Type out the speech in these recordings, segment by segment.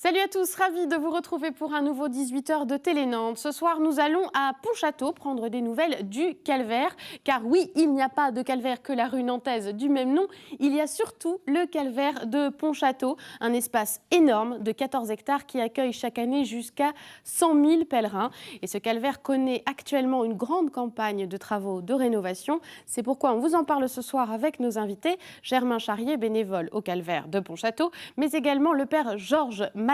Salut à tous, ravi de vous retrouver pour un nouveau 18h de Télé Nantes. Ce soir, nous allons à Pontchâteau prendre des nouvelles du calvaire. Car oui, il n'y a pas de calvaire que la rue nantaise du même nom. Il y a surtout le calvaire de Pontchâteau, un espace énorme de 14 hectares qui accueille chaque année jusqu'à 100 000 pèlerins. Et ce calvaire connaît actuellement une grande campagne de travaux de rénovation. C'est pourquoi on vous en parle ce soir avec nos invités. Germain Charrier, bénévole au calvaire de Pontchâteau, mais également le père Georges Mador,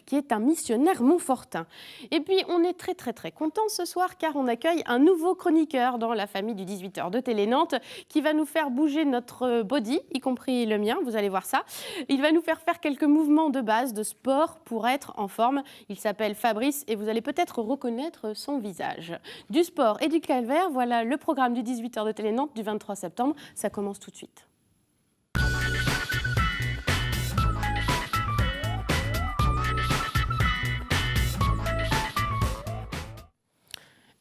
qui est un missionnaire montfortin. Et puis, on est très content ce soir car on accueille un nouveau chroniqueur dans la famille du 18h de Télé Nantes qui va nous faire bouger notre body, y compris le mien, vous allez voir ça. Il va nous faire quelques mouvements de base, de sport pour être en forme. Il s'appelle Fabrice et vous allez peut-être reconnaître son visage. Du sport et du calvaire, voilà le programme du 18h de Télé Nantes du 23 septembre. Ça commence tout de suite.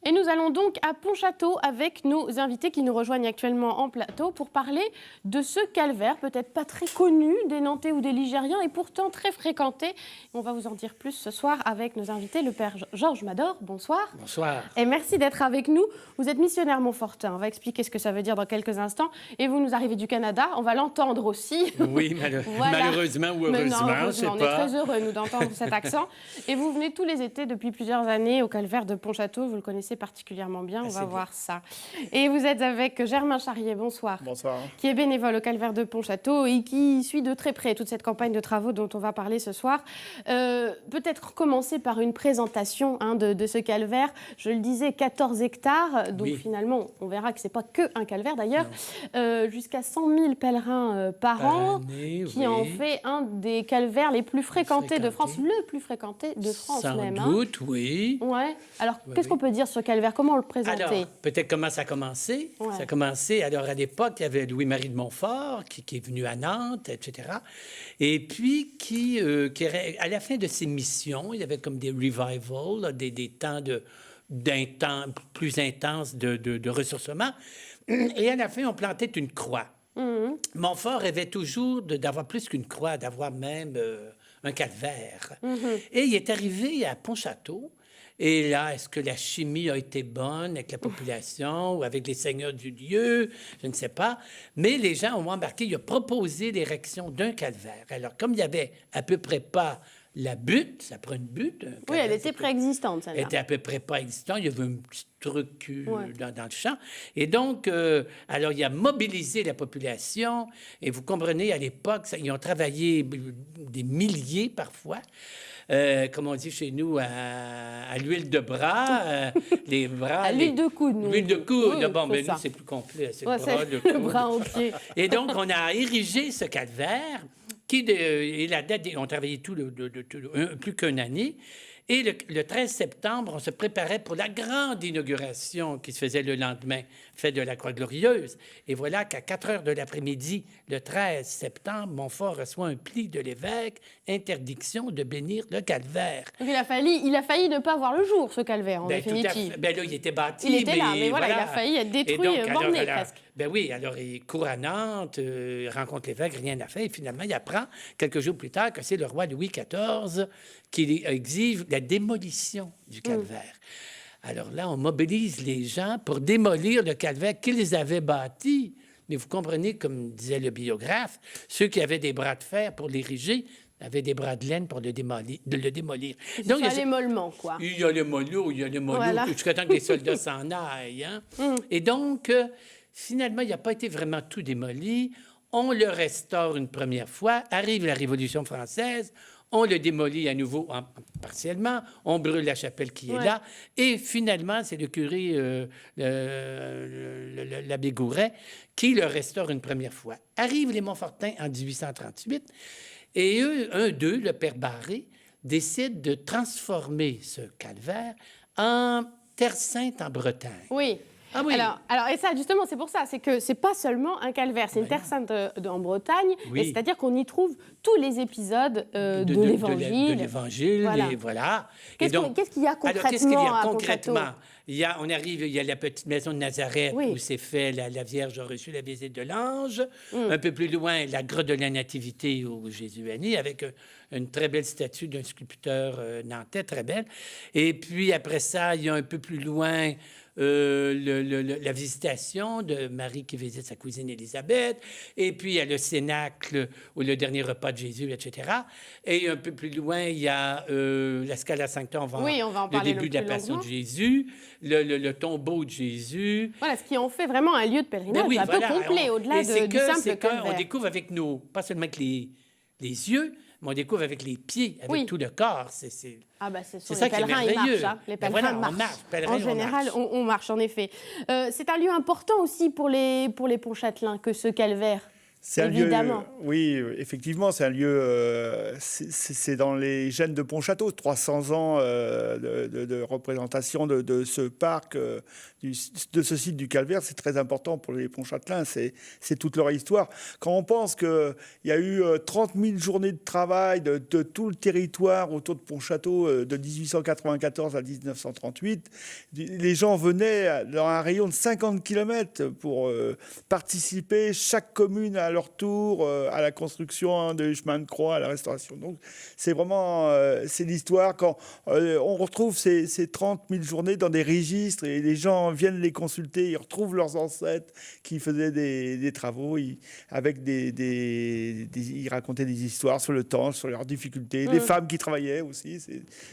Et nous allons donc à Pontchâteau avec nos invités qui nous rejoignent actuellement en plateau pour parler de ce calvaire, peut-être pas très connu des Nantais ou des Ligériens et pourtant très fréquenté. On va vous en dire plus ce soir avec nos invités, le père Georges Mador. Bonsoir. Bonsoir. Et merci d'être avec nous. Vous êtes missionnaire montfortin. On va expliquer ce que ça veut dire dans quelques instants. Et vous nous arrivez du Canada. On va l'entendre aussi. Oui, Voilà. malheureusement ou heureusement, je sais pas. On est très heureux, nous, d'entendre cet accent. Et vous venez tous les étés depuis plusieurs années au calvaire de Pontchâteau. Vous le connaissez particulièrement bien, on va voir ça. Et vous êtes avec Germain Charrier, bonsoir. Bonsoir. Qui est bénévole au calvaire de Pontchâteau et qui suit de très près toute cette campagne de travaux dont on va parler ce soir. Peut-être commencer par une présentation de ce calvaire. Je le disais, 14 hectares, donc oui. Finalement, on verra que ce n'est pas qu'un calvaire d'ailleurs. Jusqu'à 100 000 pèlerins par an, année, qui oui. en fait un des calvaires les plus fréquentés de France, le plus fréquenté de France Sans même. Sans doute, oui. Ouais. Alors, oui, qu'est-ce qu'on peut dire sur ce calvaire? Comment on le présentait? Alors, peut-être comment ça a commencé. Ouais. Ça a commencé, alors à l'époque, il y avait Louis-Marie de Montfort qui est venu à Nantes, etc. Et puis, à la fin de ses missions, il y avait comme des revivals, des temps plus intenses de ressourcement. Et à la fin, on plantait une croix. Mm-hmm. Montfort rêvait toujours d'avoir plus qu'une croix, d'avoir même un calvaire. Mm-hmm. Et il est arrivé à Pontchâteau. Et là, est-ce que la chimie a été bonne avec la population ou avec les seigneurs du lieu? Je ne sais pas. Mais les gens ont embarqué. Il a proposé l'érection d'un calvaire. Alors, comme il n'y avait à peu près pas la butte, ça prend une butte. Oui, elle était préexistante, celle-là. Elle était à peu près pas existante. Il y avait un petit truc dans le champ. Et donc, alors, il a mobilisé la population. Et vous comprenez, à l'époque, ils ont travaillé des milliers parfois. Comme on dit chez nous, à l'huile de bras, les bras... À l'huile de coude, nous. L'huile de coude. Oui, bon, mais nous, c'est plus complet. C'est ouais, le bras, le coude. Le bras au pied. Et donc, on a érigé ce calvaire, et la date, on travaillait plus qu'une année. Et le 13 septembre, on se préparait pour la grande inauguration qui se faisait le lendemain, fête de la Croix-Glorieuse. Et voilà qu'à 4 heures de l'après-midi, le 13 septembre, Montfort reçoit un pli de l'évêque, interdiction de bénir le calvaire. Donc il a failli ne pas voir le jour, ce calvaire, en définitive. Là, il était bâti. Il était là, mais voilà, il a failli être détruit, borné presque. Ben oui, alors il court à Nantes, il rencontre l'évêque, rien à faire, et finalement, il apprend quelques jours plus tard que c'est le roi Louis XIV qui exige la démolition du calvaire. Alors là, on mobilise les gens pour démolir le calvaire qu'ils avaient bâti. Mais vous comprenez, comme disait le biographe, ceux qui avaient des bras de fer pour l'ériger avaient des bras de laine pour le démolir. Donc, il y a les mollements, quoi. Il y a le mollo, voilà. Jusqu'à temps que les soldats s'en aillent. Hein? Et donc, finalement, il n'a pas été vraiment tout démoli. On le restaure une première fois. Arrive la Révolution française. On le démolit à nouveau partiellement. On brûle la chapelle qui est là. Et finalement, c'est le curé, l'abbé Gouret, qui le restaure une première fois. Arrivent les Montfortins en 1838. Et eux, le père Barré, décide de transformer ce calvaire en Terre Sainte en Bretagne. Oui. Ah oui. Alors, et ça, justement, c'est pour ça, c'est que c'est pas seulement un calvaire, c'est une terre sainte en Bretagne, Oui. et c'est-à-dire qu'on y trouve tous les épisodes de l'Évangile. De l'Évangile, Voilà. et voilà. Qu'est-ce qu'il y a concrètement Alors, qu'est-ce qu'il y a à concrètement? Pontchâteau? On arrive, il y a la petite maison de Nazareth Oui. où s'est fait, la Vierge a reçu la visite de l'ange. Un peu plus loin, la grotte de la Nativité où Jésus est né, avec une très belle statue d'un sculpteur nantais, très belle. Et puis, après ça, il y a un peu plus loin la visitation de Marie qui visite sa cousine Élisabeth, et puis il y a le Cénacle, ou le dernier repas de Jésus, etc. Et un peu plus loin, il y a la Scala Sancta, on va en parler le début de la Passion de Jésus, le tombeau de Jésus. Voilà, ce qui en fait vraiment un lieu de pèlerinage un peu complet, au-delà du simple calvaire. On découvre avec pas seulement avec les yeux, mais on découvre avec les pieds, avec tout le corps. C'est ça qui est merveilleux. Les pèlerins marchent. En général, on marche, en effet. C'est un lieu important aussi pour les Pontchâtelains que ce calvaire. C'est un lieu, oui, effectivement, c'est un lieu, c'est dans les gènes de Pontchâteau, 300 ans de représentation de ce parc, de ce site du Calvaire. C'est très important pour les Pontchâtelains, c'est toute leur histoire. Quand on pense qu'il y a eu 30 000 journées de travail de tout le territoire autour de Pontchâteau de 1894 à 1938, les gens venaient dans un rayon de 50 km pour participer, chaque commune à leur tour à la construction des chemins de croix, à la restauration. Donc, c'est vraiment c'est l'histoire. Quand on retrouve ces 30 000 journées dans des registres et les gens viennent les consulter, ils retrouvent leurs ancêtres qui faisaient des travaux, ils racontaient des histoires sur le temps, sur leurs difficultés, les femmes qui travaillaient aussi.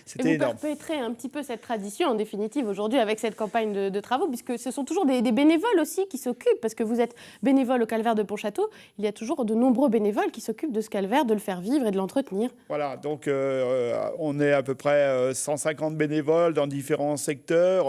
C'était énorme. Vous perpétrez un petit peu cette tradition, en définitive, aujourd'hui, avec cette campagne de travaux, puisque ce sont toujours des bénévoles aussi qui s'occupent, parce que vous êtes bénévole au Calvaire de Pontchâteau. Il y a toujours de nombreux bénévoles qui s'occupent de ce calvaire, de le faire vivre et de l'entretenir. Voilà, donc on est à peu près 150 bénévoles dans différents secteurs,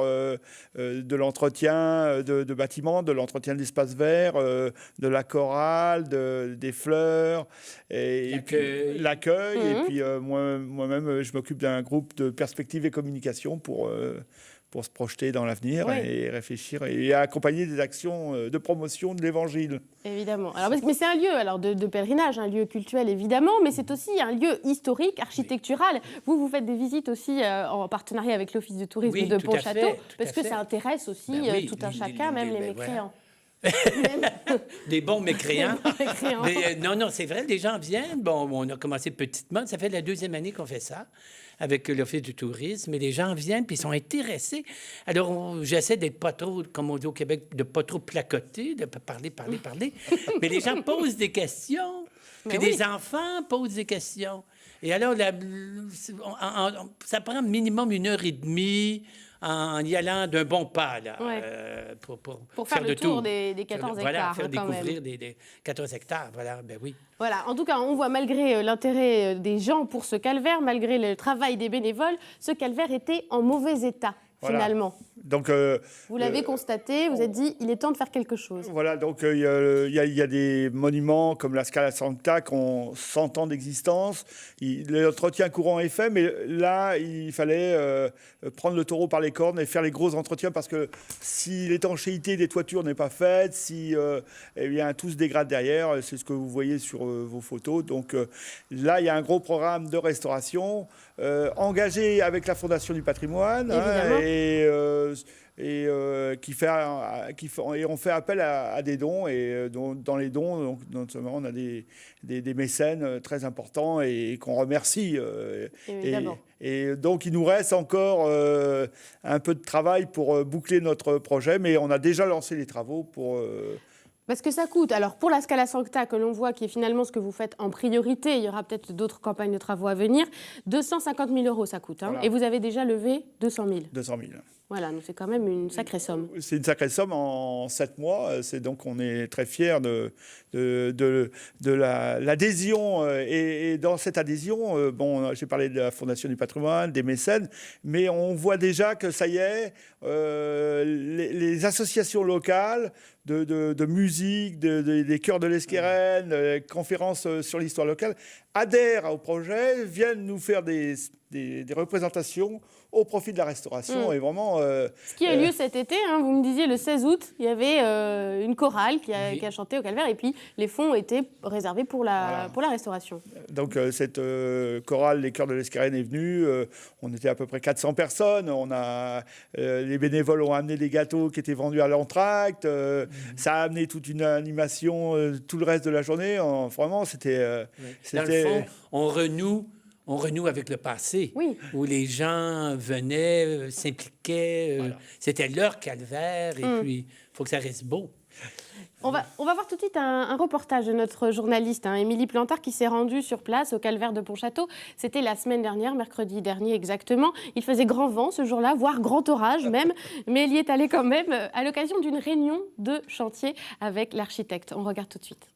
de l'entretien de bâtiments, de l'entretien d'espaces verts, de la chorale, des fleurs, et puis l'accueil. Et puis moi-même, je m'occupe d'un groupe de perspectives et communication pour se projeter dans l'avenir et réfléchir et accompagner des actions de promotion de l'Évangile. Évidemment. Mais c'est un lieu de pèlerinage, un lieu cultuel évidemment, mais c'est aussi un lieu historique, architectural. Vous faites des visites aussi en partenariat avec l'Office du tourisme de Pontchâteau, parce que ça intéresse aussi tout un chacun, même les mécréants. Des bons mécréants. Mais, non, c'est vrai, les gens viennent. Bon, on a commencé petitement. Ça fait la 2e année qu'on fait ça avec l'Office du tourisme. Et les gens viennent puis ils sont intéressés. Alors, j'essaie d'être pas trop, comme on dit au Québec, de pas trop placoter, de parler. Mais les gens posent des questions. Puis des enfants posent des questions. Et alors, ça prend minimum 1h30 en y allant d'un bon pas, là, pour faire le tour des 14 hectares. Voilà, faire découvrir des 14 hectares, voilà, ben oui. Voilà, en tout cas, on voit malgré l'intérêt des gens pour ce calvaire, malgré le travail des bénévoles, ce calvaire était en mauvais état, finalement. Donc, vous l'avez constaté, vous êtes dit, il est temps de faire quelque chose. Voilà, donc il y a des monuments comme la Scala Sancta qui ont 100 ans d'existence. L'entretien courant est fait, mais là, il fallait prendre le taureau par les cornes et faire les gros entretiens parce que si l'étanchéité des toitures n'est pas faite, si tout se dégrade derrière, c'est ce que vous voyez sur vos photos. Donc là, il y a un gros programme de restauration engagé avec la Fondation du patrimoine et on fait appel à des dons et dans les dons, donc, notamment on a des mécènes très importants et qu'on remercie. Et donc il nous reste encore un peu de travail pour boucler notre projet, mais on a déjà lancé les travaux pour... Parce que ça coûte. Alors, pour la Scala Sancta, que l'on voit, qui est finalement ce que vous faites en priorité, il y aura peut-être d'autres campagnes de travaux à venir, 250 000 € ça coûte. Voilà. Et vous avez déjà levé 200 000. 200 000. Voilà, donc c'est quand même une sacrée somme. C'est une sacrée somme en 7 mois. Donc on est très fiers de l'adhésion. Et dans cette adhésion, j'ai parlé de la Fondation du patrimoine, des mécènes, mais on voit déjà que ça y est, les associations locales de musique, des chœurs de l'Esquérène, conférences sur l'histoire locale, adhèrent au projet, viennent nous faire des des représentations au profit de la restauration. Et vraiment, ce qui a eu lieu cet été, hein, vous me disiez le 16 août, il y avait une chorale qui a chanté au Calvaire et puis les fonds étaient réservés pour la restauration. Donc cette chorale, les Chœurs de l'Escarène est venue, on était à peu près 400 personnes, les bénévoles ont amené des gâteaux qui étaient vendus à l'entracte, ça a amené toute une animation tout le reste de la journée, vraiment c'était... Dans le fond, on renoue avec le passé, où les gens venaient, s'impliquaient, c'était leur calvaire, et puis il faut que ça reste beau. On va voir tout de suite un reportage de notre journaliste, Émilie Plantard, qui s'est rendue sur place au calvaire de Pontchâteau. C'était la semaine dernière, mercredi dernier exactement. Il faisait grand vent ce jour-là, voire grand orage même, mais elle y est allée quand même à l'occasion d'une réunion de chantier avec l'architecte. On regarde tout de suite.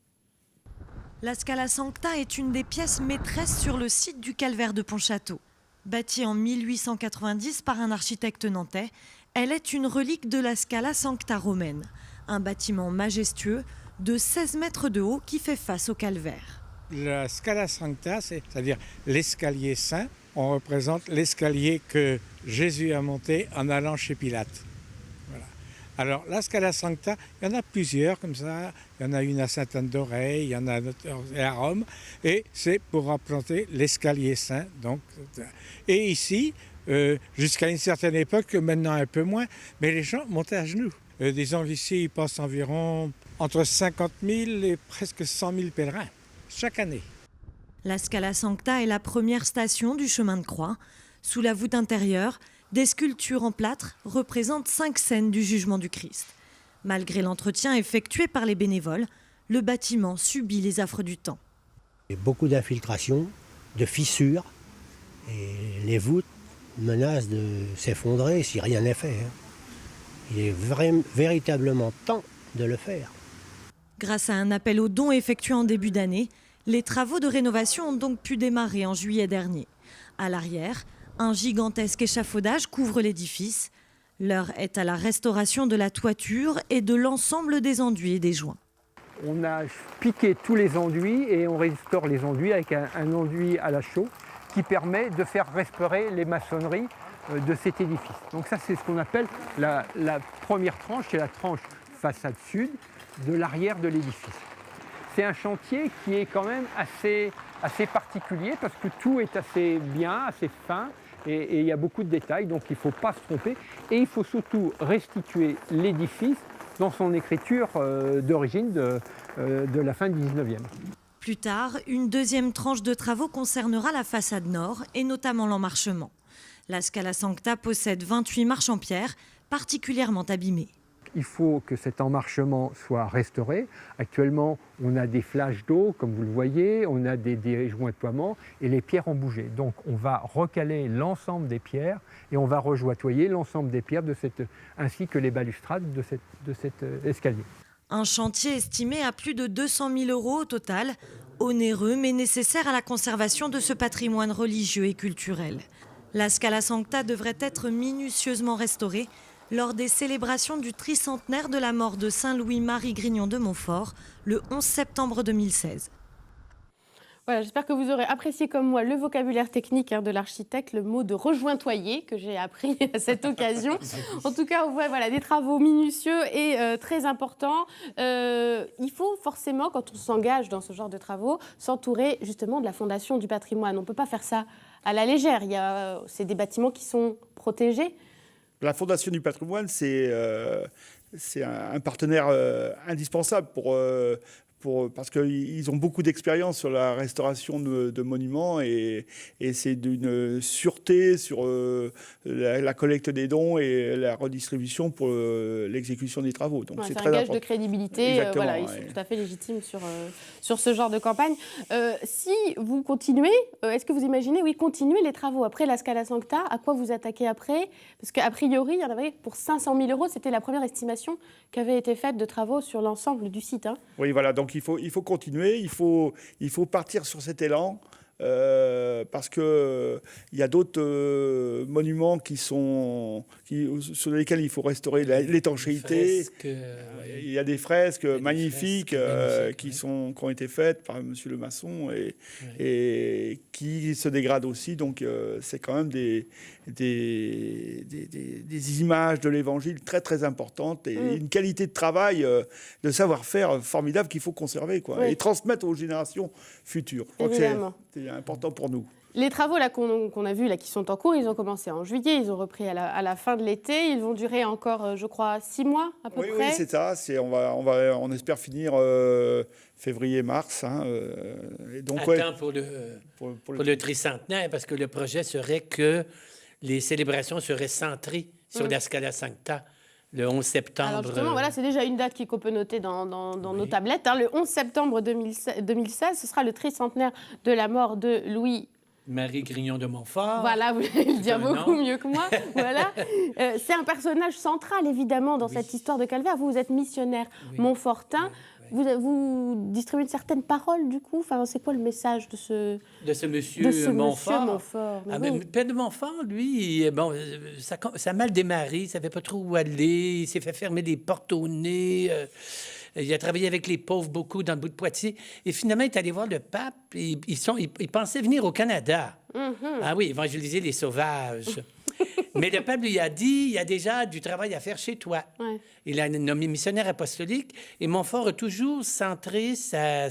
La Scala Sancta est une des pièces maîtresses sur le site du calvaire de Pontchâteau. Bâtie en 1890 par un architecte nantais, elle est une relique de la Scala Sancta romaine, un bâtiment majestueux de 16 mètres de haut qui fait face au calvaire. La Scala Sancta, c'est-à-dire l'escalier saint, on représente l'escalier que Jésus a monté en allant chez Pilate. Voilà. Alors, la Scala Sancta, il y en a plusieurs comme ça. Il y en a une à Sainte-Anne-d'Auray, il y en a à Rome. Et c'est pour implanter l'escalier saint. Donc, et ici, jusqu'à une certaine époque, maintenant un peu moins, mais les gens montaient à genoux. Disons qu'ici, il passe environ entre 50 000 et presque 100 000 pèlerins chaque année. La Scala Sancta est la première station du chemin de croix. Sous la voûte intérieure, des sculptures en plâtre représentent 5 scènes du jugement du Christ. Malgré l'entretien effectué par les bénévoles, le bâtiment subit les affres du temps. Il y a beaucoup d'infiltrations, de fissures, et les voûtes menacent de s'effondrer si rien n'est fait. Il est véritablement temps de le faire. Grâce à un appel aux dons effectué en début d'année, les travaux de rénovation ont donc pu démarrer en juillet dernier. À l'arrière, un gigantesque échafaudage couvre l'édifice. L'heure est à la restauration de la toiture et de l'ensemble des enduits et des joints. On a piqué tous les enduits et on restaure les enduits avec un enduit à la chaux qui permet de faire respirer les maçonneries de cet édifice. Donc ça, c'est ce qu'on appelle la première tranche, c'est la tranche façade sud de l'arrière de l'édifice. C'est un chantier qui est quand même assez particulier parce que tout est assez bien, assez fin et il y a beaucoup de détails, donc il ne faut pas se tromper. Et il faut surtout restituer l'édifice dans son écriture d'origine de la fin du 19e. Plus tard, une deuxième tranche de travaux concernera la façade nord et notamment l'emmarchement. La Scala Sancta possède 28 marches en pierre, particulièrement abîmées. Il faut que cet emmarchement soit restauré. Actuellement, on a des flashs d'eau, comme vous le voyez, on a des déjointoiements et les pierres ont bougé. Donc on va recaler l'ensemble des pierres et on va rejointoyer l'ensemble des pierres ainsi que les balustrades de cet escalier. Un chantier estimé à plus de 200 000 € au total, onéreux mais nécessaire à la conservation de ce patrimoine religieux et culturel. La Scala Sancta devrait être minutieusement restaurée lors des célébrations du tricentenaire de la mort de Saint Louis-Marie Grignon de Montfort, le 11 septembre 2016. Voilà, j'espère que vous aurez apprécié comme moi le vocabulaire technique de l'architecte, le mot de rejointoyer que j'ai appris à cette occasion. En tout cas, on voit des travaux minutieux et très importants. Il faut forcément, quand on s'engage dans ce genre de travaux, s'entourer justement de la Fondation du patrimoine. On ne peut pas faire ça à la légère. C'est des bâtiments qui sont protégés. La Fondation du patrimoine, c'est un partenaire indispensable parce qu'ils ont beaucoup d'expérience sur la restauration de monuments et c'est d'une sûreté sur la collecte des dons et la redistribution pour l'exécution des travaux. Donc c'est un gage de crédibilité. Ils sont tout à fait légitimes sur ce genre de campagne. Si vous continuez, est-ce que vous imaginez continuer les travaux après la Scala Sancta? À quoi vous attaquez après? Parce qu'a priori, il y en avait pour 500 000 €. C'était la première estimation qui avait été faite de travaux sur l'ensemble du site. Oui, voilà. Donc il faut continuer, il faut partir sur cet élan. parce que il y a d'autres monuments sur lesquels il faut restaurer l'étanchéité. Il y a des fresques magnifiques qui ont été faites par Monsieur le maçon et qui se dégradent aussi. Donc c'est quand même des images de l'Évangile très très importantes et une qualité de travail, de savoir-faire formidable qu'il faut conserver, quoi, et transmettre aux générations futures. Je crois que c'est important pour nous. Les travaux là, qu'on a vus, là, qui sont en cours, ils ont commencé en juillet, ils ont repris à la fin de l'été. Ils vont durer encore, je crois, 6 mois à peu près. Oui, c'est ça. On espère finir février-mars. Et donc, pour le tricentenaire, parce que le projet serait que les célébrations seraient centrées sur la Scala Sancta. Le 11 septembre. Alors justement, voilà, c'est déjà une date qu'on peut noter dans nos tablettes. Hein. Le 11 septembre 2016, ce sera le tricentenaire de la mort de Louis-Marie Grignon de Montfort. Voilà, vous allez le dire beaucoup mieux que moi. Voilà. C'est un personnage central, évidemment, dans cette histoire de calvaire. Vous êtes missionnaire montfortin. Vous distribuez certaines paroles, du coup. Enfin, c'est quoi le message de ce monsieur Montfort? Père de Montfort, lui, ça a mal démarré. Il ne savait pas trop où aller. Il s'est fait fermer les portes au nez. Il a travaillé avec les pauvres beaucoup dans le bout de Poitiers. Et finalement, il est allé voir le pape. Et il pensait venir au Canada. Ah oui, évangéliser les sauvages. Mais le pape lui a dit, il y a déjà du travail à faire chez toi. Ouais. Il a nommé missionnaire apostolique et Montfort a toujours centré sa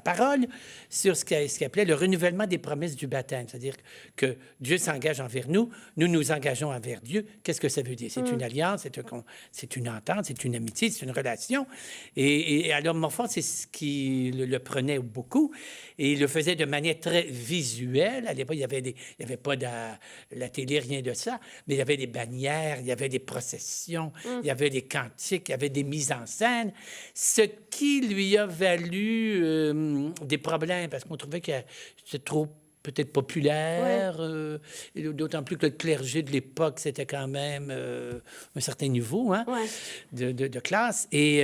parole sur ce qu'il appelait le renouvellement des promesses du baptême. C'est-à-dire que Dieu s'engage envers nous, nous nous engageons envers Dieu. Qu'est-ce que ça veut dire? C'est une alliance, c'est une entente, c'est une amitié, c'est une relation. Et alors Montfort, c'est ce qui le prenait beaucoup et il le faisait de manière très visuelle. À l'époque, il n'y avait pas de la télé, rien de ça. Mais il y avait des bannières, il y avait des processions, il y avait des cantiques, il y avait des mises en scène, ce qui lui a valu des problèmes, parce qu'on trouvait que c'était trop peut-être populaire, d'autant plus que le clergé de l'époque, c'était quand même un certain niveau de classe. Et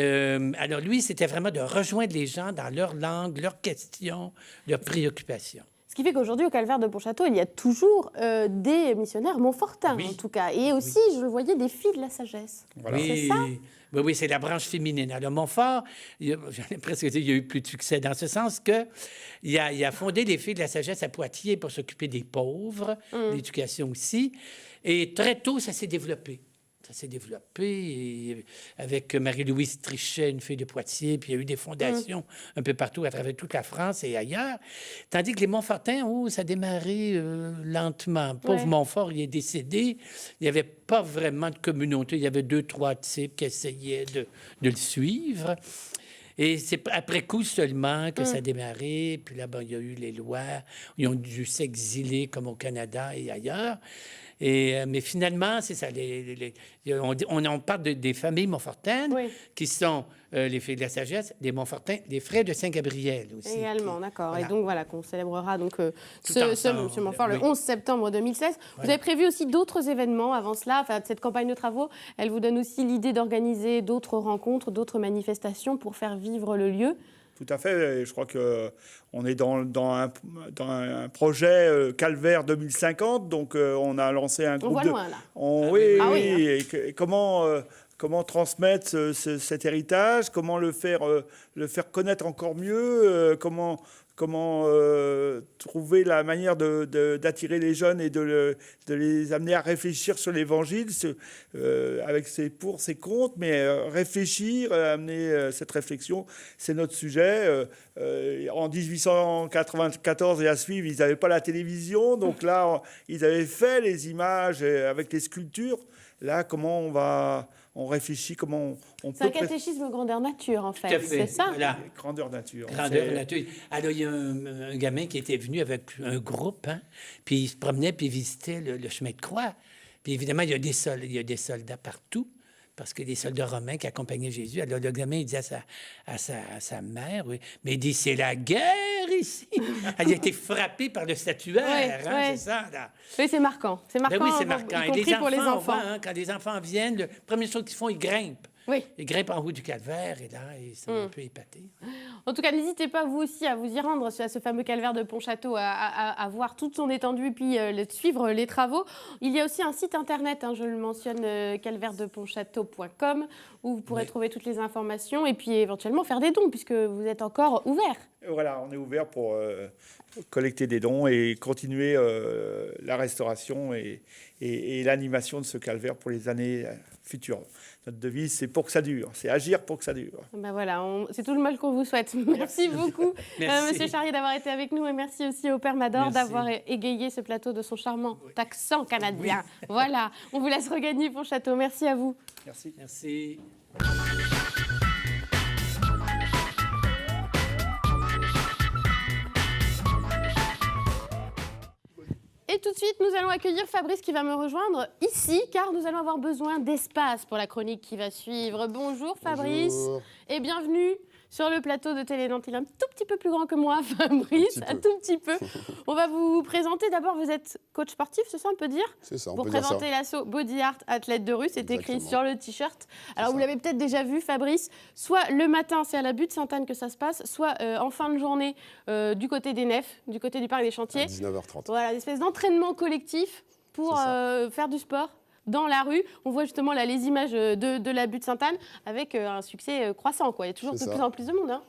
alors lui, c'était vraiment de rejoindre les gens dans leur langue, leurs questions, leurs préoccupations. Ce qui fait qu'aujourd'hui, au Calvaire de Pontchâteau, il y a toujours des missionnaires montfortins, en tout cas. Et aussi, je le voyais, des filles de la sagesse. Voilà. C'est ça? Oui, c'est la branche féminine. Alors, Montfort, j'en ai presque dit, il y a eu plus de succès dans ce sens qu'il a fondé les filles de la sagesse à Poitiers pour s'occuper des pauvres, l'éducation aussi. Et très tôt, ça s'est développé. Ça s'est développé avec Marie-Louise Trichet, une fille de Poitiers, puis il y a eu des fondations un peu partout à travers toute la France et ailleurs. Tandis que les Montfortins, ça a démarré lentement. Pauvre Montfort, il est décédé. Il n'y avait pas vraiment de communauté. Il y avait 2-3 types qui essayaient de le suivre. Et c'est après coup seulement que ça a démarré. Puis là, il y a eu les lois. Ils ont dû s'exiler comme au Canada et ailleurs. Mais finalement, c'est ça. On parle des familles montfortaines qui sont les filles de la sagesse, les Montfortins, les frères de Saint-Gabriel aussi. Également, d'accord. Voilà. Et donc, voilà, qu'on célébrera donc, ce Montfort le 11 septembre 2016. Vous avez prévu aussi d'autres événements avant cela. Enfin, cette campagne de travaux, elle vous donne aussi l'idée d'organiser d'autres rencontres, d'autres manifestations pour faire vivre le lieu. Tout à fait. Je crois qu'on est dans un projet Calvaire 2050. Donc, on a lancé un groupe. On voit loin, là. Oui. Et comment transmettre cet héritage, comment le faire connaître encore mieux, comment trouver la manière d'attirer les jeunes et de les amener à réfléchir sur l'Évangile, avec ses pour, ses contre, mais réfléchir, amener cette réflexion, c'est notre sujet. En 1894 et à suivre, ils n'avaient pas la télévision, donc là, ils avaient fait les images avec les sculptures. Là, comment on réfléchit, comment on peut... C'est un catéchisme grandeur nature, en fait, c'est ça? Voilà. Grandeur nature. Grandeur nature. Alors, il y a un gamin qui était venu avec un groupe, puis il se promenait, puis il visitait le chemin de croix. Puis évidemment, il y a des soldats partout, parce que des soldats romains qui accompagnaient Jésus. Alors, le gamin, il dit à sa mère, mais il dit, c'est la guerre ici. Elle a été frappée par le statuaire, c'est ça, là. Oui, c'est marquant. C'est marquant, oui, c'est marquant. Y compris pour les enfants. Quand les enfants viennent, la première chose qu'ils font, ils grimpent Oui. Il grimpe en haut du calvaire et là, il s'est un peu épaté. En tout cas, n'hésitez pas, vous aussi, à vous y rendre, à ce fameux calvaire de Pontchâteau, à voir toute son étendue, puis suivre les travaux. Il y a aussi un site internet, hein, je le mentionne, calvairedepontchâteau.com, où vous pourrez trouver toutes les informations et puis éventuellement faire des dons, puisque vous êtes encore ouvert. Voilà, on est ouvert pour collecter des dons et continuer la restauration et l'animation de ce calvaire pour les années futures. Notre devise, c'est pour que ça dure, c'est agir pour que ça dure. Ben voilà, c'est tout le mal qu'on vous souhaite. Merci beaucoup, Monsieur Charrier, d'avoir été avec nous, et merci aussi au Père Mador d'avoir égayé ce plateau de son charmant accent canadien. Oui. Voilà, on vous laisse regagner Pontchâteau. Merci à vous. Merci. Merci. Et tout de suite, nous allons accueillir Fabrice qui va me rejoindre ici, car nous allons avoir besoin d'espace pour la chronique qui va suivre. Bonjour Fabrice. Bonjour. Et bienvenue sur le plateau de Télé Nantes. Il est un tout petit peu plus grand que moi, Fabrice, un tout petit peu. On va vous présenter. D'abord, vous êtes coach sportif, c'est ça on peut dire? C'est ça, on Pour peut dire ça. présenter l'assaut Body Art Athlète de rue, c'est écrit sur le t-shirt. Alors vous l'avez peut-être déjà vu, Fabrice, soit le matin, c'est à la butte Sainte-Anne que ça se passe, soit en fin de journée du côté des Nefs, du côté du Parc des Chantiers. À 19h30. Voilà, une espèce d'entraînement collectif pour faire du sport dans la rue. On voit justement là les images de la butte Sainte-Anne avec un succès croissant, quoi. Il y a toujours de plus en plus de monde. Hein.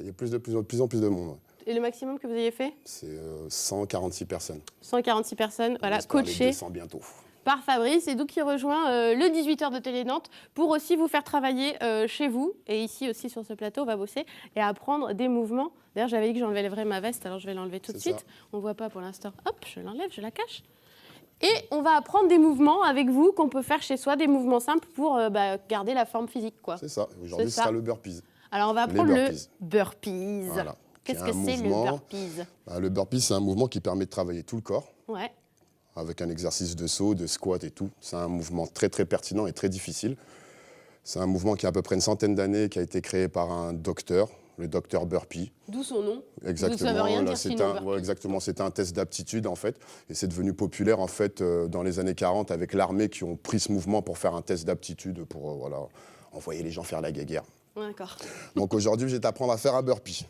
Il y a de plus en plus de monde. Ouais. Et le maximum que vous ayez fait? C'est 146 personnes. 146 personnes, voilà, coachées 200 bientôt. Par Fabrice, et donc il rejoint le 18h de Télé Nantes pour aussi vous faire travailler chez vous. Et ici aussi sur ce plateau, on va bosser et apprendre des mouvements. D'ailleurs, j'avais dit que j'enlèverais ma veste, alors je vais l'enlever tout de suite. On ne voit pas pour l'instant. Hop, je l'enlève, je la cache. Et on va apprendre des mouvements avec vous qu'on peut faire chez soi, des mouvements simples pour garder la forme physique, quoi. C'est ça. Aujourd'hui, ce sera le burpees. Alors, on va apprendre le burpees. Voilà. Qu'est-ce que c'est le burpees? Le burpees, c'est un mouvement qui permet de travailler tout le corps. Ouais. Avec un exercice de saut, de squat et tout. C'est un mouvement très, très pertinent et très difficile. C'est un mouvement qui a à peu près une centaine d'années, qui a été créé par un docteur, le docteur Burpee. D'où son nom. Exactement. Ça veut rien dire, exactement. C'était un test d'aptitude, en fait. Et c'est devenu populaire, en fait, dans les années 40, avec l'armée qui ont pris ce mouvement pour faire un test d'aptitude, pour envoyer les gens faire la guéguerre. D'accord. Donc aujourd'hui, je vais t'apprendre à faire un burpee.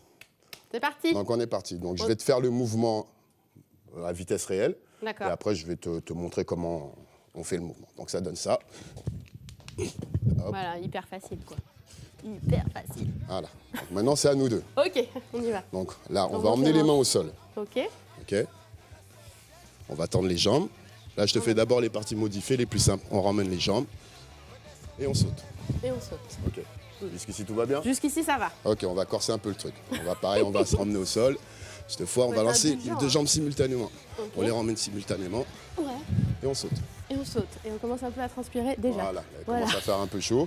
C'est parti. Donc on est parti. Donc je vais te faire le mouvement à vitesse réelle. D'accord. Et après, je vais te montrer comment on fait le mouvement. Donc ça donne ça. Hop. Voilà, hyper facile, quoi. Hyper facile. Voilà. Donc, maintenant, c'est à nous deux. Ok, on y va. Donc là, on va emmener les mains au sol. Ok. Ok. On va tendre les jambes. Là, je te fais d'abord les parties modifiées, les plus simples. On ramène les jambes et on saute. Et on saute. Ok. Jusqu'ici, tout va bien? Jusqu'ici, ça va. Ok, on va corser un peu le truc. On va se ramener au sol. Cette fois, on va lancer les deux jambes simultanément. Okay. On les ramène simultanément. Ouais. Et on saute. Et on saute. Et on commence un peu à transpirer déjà. Voilà, il commence à faire un peu chaud.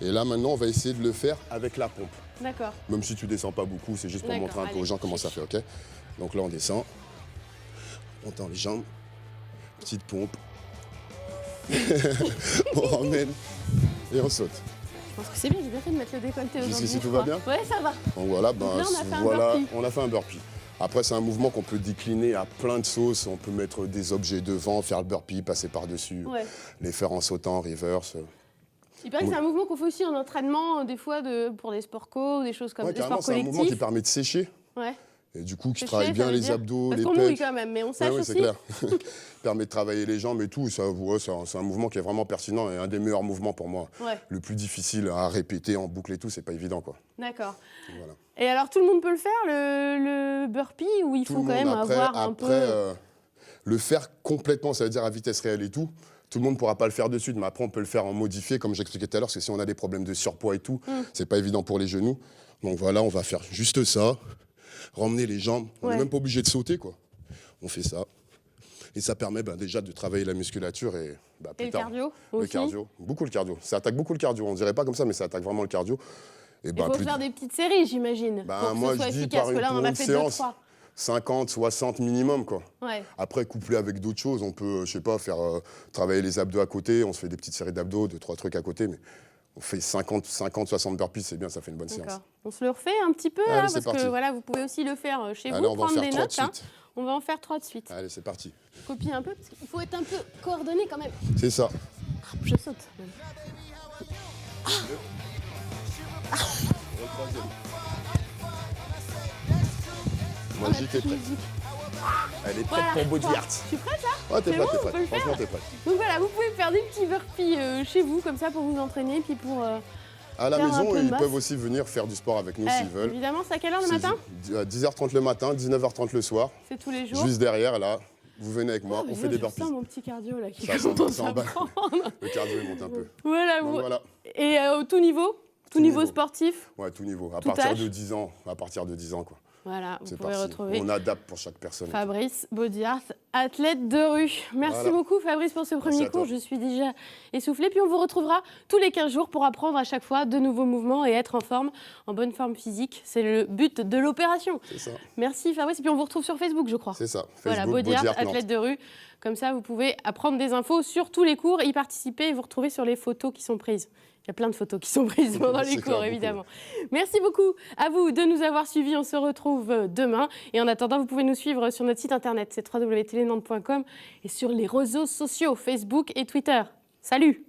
Et là, maintenant, on va essayer de le faire avec la pompe. D'accord. Même si tu descends pas beaucoup, c'est juste pour montrer un peu aux gens comment ça fait, ok? Donc là, on descend. On tend les jambes. Petite pompe. On ramène. Et on saute. Je pense que c'est bien, j'ai bien fait de mettre le décolleté aujourd'hui. Jusqu'ici, tout va bien? Ouais, ça va. Donc voilà, on a fait un burpee. Après, c'est un mouvement qu'on peut décliner à plein de sauces. On peut mettre des objets devant, faire le burpee, passer par-dessus, les faire en sautant, en reverse. Il paraît que c'est un mouvement qu'on fait aussi en entraînement, des fois pour des sports co, des choses comme des sports collectifs. C'est un mouvement qui permet de sécher. Ouais. Et du coup, qui travaille bien les abdos, les pecs. Parce qu'on mouille quand même, mais on sèche aussi. C'est clair. Permet de travailler les jambes et tout. C'est un mouvement qui est vraiment pertinent et un des meilleurs mouvements pour moi. Ouais. Le plus difficile à répéter en boucle et tout, c'est pas évident, quoi. D'accord. Voilà. Et alors, tout le monde peut le faire, le burpee, ou il faut quand même avoir un peu... le faire complètement, ça veut dire à vitesse réelle et tout. Tout le monde ne pourra pas le faire de suite, mais après, on peut le faire en modifié, comme j'expliquais tout à l'heure, parce que si on a des problèmes de surpoids et tout, c'est pas évident pour les genoux. Donc voilà, on va faire juste ça. Ramener les jambes, on n'est même pas obligé de sauter, quoi. On fait ça. Et ça permet déjà de travailler la musculature et plus tard. Cardio aussi. Le cardio, beaucoup le cardio. Ça attaque beaucoup le cardio. On dirait pas comme ça, mais ça attaque vraiment le cardio. Et il faut faire des petites séries, j'imagine. Moi, je dis par une séance, 50, 60 minimum, quoi. Ouais. Après, couplé avec d'autres choses, on peut, je sais pas, faire travailler les abdos à côté. On se fait des petites séries d'abdos, 2-3 trucs à côté, mais on fait 50, 60 burpees, c'est bien, ça fait une bonne séance. On se le refait un petit peu, là, parce que voilà, vous pouvez aussi le faire chez vous, prendre des notes. On va en faire 3 de suite. Allez, c'est parti. Copie un peu, parce qu'il faut être un peu coordonné quand même. C'est ça. Je saute. Le troisième. Magie, t'es prête. Elle est prête pour Body Art. Je suis prête là? Ouais, t'es C'est prête, bon, t'es on peut prête. le faire. Franchement, t'es prête. Donc voilà, vous pouvez faire des petits burpees chez vous, comme ça, pour vous entraîner, puis pour... À la faire un maison, peu de ils masse. peuvent aussi venir faire du sport avec nous s'ils veulent. Évidemment, c'est à quelle heure le C'est matin? 10h30 le matin, 19h30 le soir. C'est tous les jours. Juste derrière, là, vous venez avec moi, Oh, on fait des burpees. Je sens mon petit cardio là qui Ça commence s'en à bat. prendre. Le cardio, il monte un peu. Voilà, Donc, vous... voilà. Et au tout niveau? Tout niveau sportif? Ouais, tout niveau. À Tout partir âge de 10 ans. À partir de 10 ans, quoi. Voilà, vous C'est pouvez parti. retrouver On adapte pour chaque personne. Fabrice Body Art, athlète de rue. Merci Voilà. beaucoup Fabrice pour ce premier à toi. cours. Je suis déjà essoufflée. Puis on vous retrouvera tous les 15 jours pour apprendre à chaque fois de nouveaux mouvements et être en forme, en bonne forme physique. C'est le but de l'opération. C'est ça. Merci Fabrice. Et puis on vous retrouve sur Facebook, je crois. C'est ça. Voilà, Facebook, Body Art, Nantes. athlète de rue. Comme ça, vous pouvez apprendre des infos sur tous les cours, y participer et vous retrouver sur les photos qui sont prises. Il y a plein de photos qui sont prises pendant les C'est clair, cours, évidemment. Merci beaucoup à vous de nous avoir suivis. On se retrouve demain. Et en attendant, vous pouvez nous suivre sur notre site internet, c'est www.telenantes.com et sur les réseaux sociaux, Facebook et Twitter. Salut!